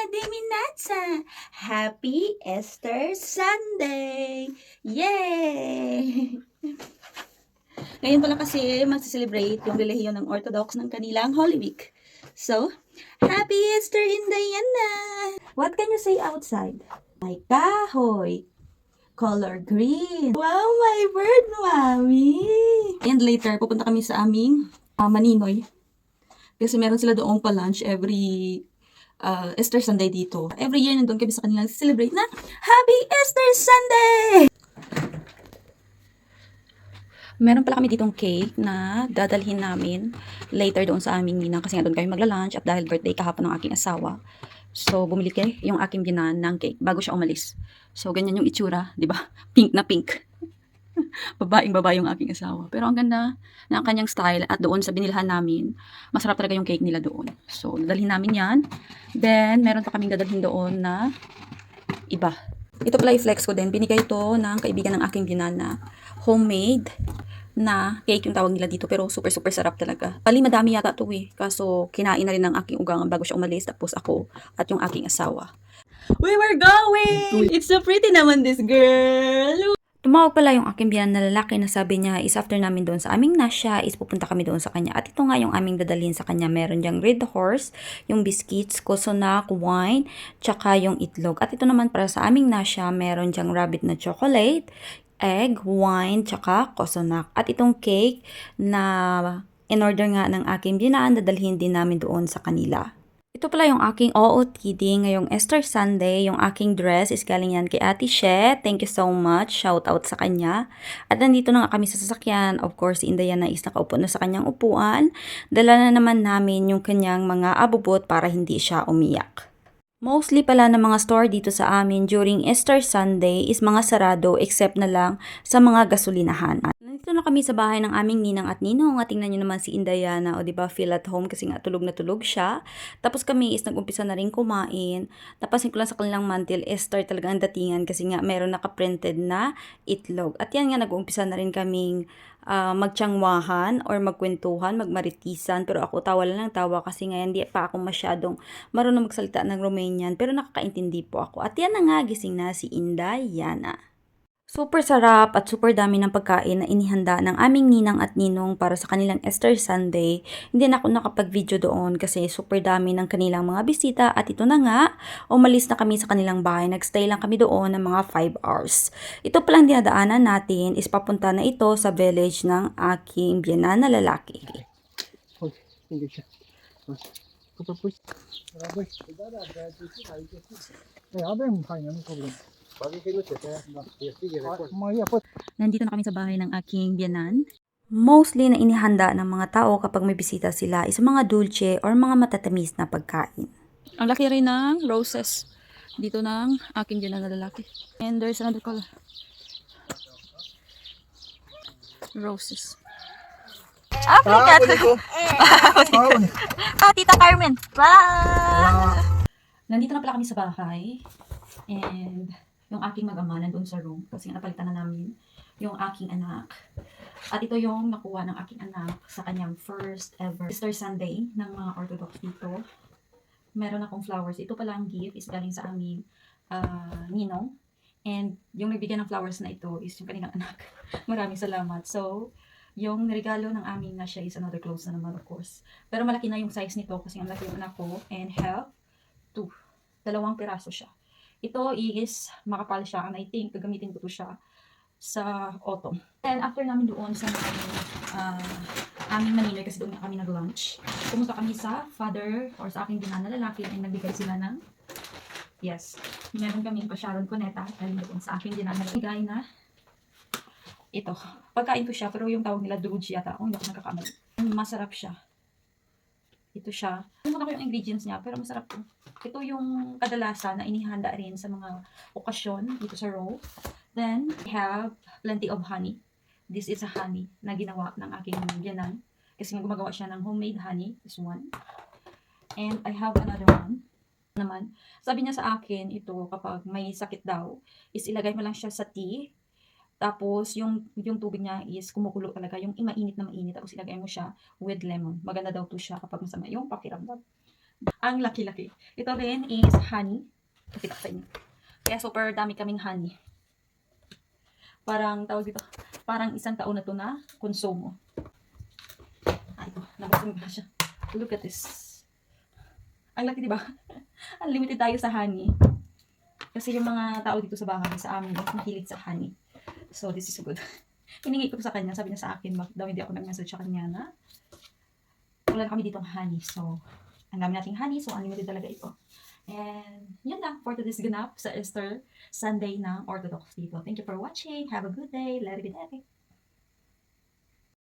Buona Diminazza! Happy Easter Sunday! Yay! Ngayon pala kasi mag-celebrate yung relihiyon ng Orthodox ng kanilang Holy Week. So, Happy Easter, Indayana! What can you say outside? May kahoy. Color green. Wow, my bird, mommy! And later, pupunta kami sa aming Maninoy. Kasi meron sila doong pa-lunch every Easter Sunday dito. Every year nandun kami sa kanilang celebrate na Happy Easter Sunday! Meron pala kami ditong cake na dadalhin namin later doon sa aming ninang kasi nga doon kami magla-lunch at dahil birthday kahapon ng aking asawa. So, bumili kayo yung aking binan ng cake bago siya umalis. So, ganyan yung itsura, di ba? Pink na pink. Babaeng babae yung aking asawa. Pero ang ganda ng kanyang style at doon sa binilhan namin, masarap talaga yung cake nila doon. So, dadalhin namin yan. Then, meron pa kaming dadalhin doon na iba. Ito pala i-flex ko din. Binigay ito ng kaibigan ng aking binan na homemade na cake yung tawag nila dito. Pero super sarap talaga. Pali madami yata ito eh. Kaso kinain na rin ng aking ugang bago siya umalis. Tapos ako at yung aking asawa. We were going! It's so pretty naman this girl! Tumawag pala yung aking biyanan na lalaki na sabi niya is after namin doon sa aming nasya is pupunta kami doon sa kanya. At ito nga yung aming dadalhin sa kanya. Meron diyang Red Horse, yung biscuits, kosonak, wine, tsaka yung itlog. At ito naman para sa aming nasya, meron diyang rabbit na chocolate, egg, wine, tsaka kosonak. At itong cake na in-order nga ng aking biyanan, dadalhin din namin doon sa kanila. Ito pala yung aking OOTD ngayong Easter Sunday. Yung aking dress is galing yan kay Ate She. Thank you so much. Shout out sa kanya. At nandito na nga kami sa sasakyan. Of course, si Indayana is nakaupo na sa kanyang upuan. Dala na naman namin yung kanyang mga abubot para hindi siya umiyak. Mostly pala ng mga store dito sa amin during Easter Sunday is mga sarado except na lang sa mga gasolinahan. Nandito na kami sa bahay ng aming ninang at ninong. At tingnan nyo naman si Indayana o diba feel at home kasi nga tulog na tulog siya. Tapos kami is nag-umpisa na rin kumain. Napansin ko lang sa kanilang mantle, Easter talaga ang datingan kasi nga meron naka-printed na itlog. At yan nga nag-umpisa na rin kaming magtiyangwahan or magkwentuhan, magmaritisan. Pero ako tawa lang tawa kasi nga hindi pa ako masyadong marunong magsalita ng Romanian pero nakakaintindi po ako. At yan na nga, gising na si Indayana. Super sarap at super dami ng pagkain na inihanda ng aming ninang at ninong para sa kanilang Easter Sunday. Hindi na ako nakapag-video doon kasi super dami ng kanilang mga bisita at ito na nga, umalis na kami sa kanilang bahay. Nagstay lang kami doon ng mga 5 hours. Ito palang dinadaanan natin is papunta na ito sa village ng aking biyanan na lalaki. Nandito na kami sa bahay ng aking biyanan. Mostly na inihanda ng mga tao kapag may bisita sila is mga dulce or mga matatamis na pagkain. Ang laki rin ng roses dito ng aking biyanan na lalaki. And there's another color. Roses. Tita Carmen. Bye! Nandito na pala kami sa bahay. And yung aking mag-ama nandun sa room kasi napalitan na namin yung aking anak. At ito yung nakuha ng aking anak sa kanyang first ever Easter Sunday ng mga Orthodox dito. Meron akong flowers. Ito pala ang gift is galing sa aming ninong. And yung nagbigay ng flowers na ito is yung kanilang anak. Maraming salamat. So, yung regalo ng aming na siya is another clothes na naman of course. Pero malaki na yung size nito kasi ang laki yung anak ko. And have 2. 2 piraso siya. Ito is makapal siya and I think gagamitin ko to siya sa autumn. And after namin doon sa aming Manila kasi doon na kami nag-lunch, pumunta kami sa father or sa aking binan na lalaki and nagbigay sila ng meron kaming pa-Sharon Cuneta galing doon sa aking binan na bigay na ito. Pagkain ko siya pero yung tawag nila druji yata kung hindi ako nagkakamali. Masarap siya. Ito siya. Ano ko yung ingredients niya pero masarap to. Ito yung kadalasan na inihanda rin sa mga okasyon dito sa row. Then, we have plenty of honey. This is a honey na ginawa ng aking biyanan. Kasi gumagawa siya ng homemade honey. This one. And I have another one naman. Sabi niya sa akin, ito kapag may sakit daw, is ilagay mo lang siya sa tea. Tapos, yung tubig niya is kumukulo talaga. Yung mainit na mainit. Tapos ilagay mo siya with lemon. Maganda daw to siya kapag masama yung pakiramdam. Ang laki-laki. Ito rin is honey. Pakita ko sa inyo. Kaya super dami kaming honey. Parang tawag dito, parang isang taon na to na konsumo. Ito, nabasag na siya. Look at this. Ang laki, di ba? Unlimited tayo sa honey. Kasi yung mga tao dito sa bahay, sa amin, mahilig sa honey. So, this is good. Hiningi ko sa kanya, sabi niya sa akin, bakit daw hindi ako nag-message sa kanya na wala na kami ditong honey. So, ang dami nating honey, so unlimited talaga ito. And yun lang for today's ganap sa Easter Sunday ng Orthodox people. Thank you for watching. Have a good day. Let it be.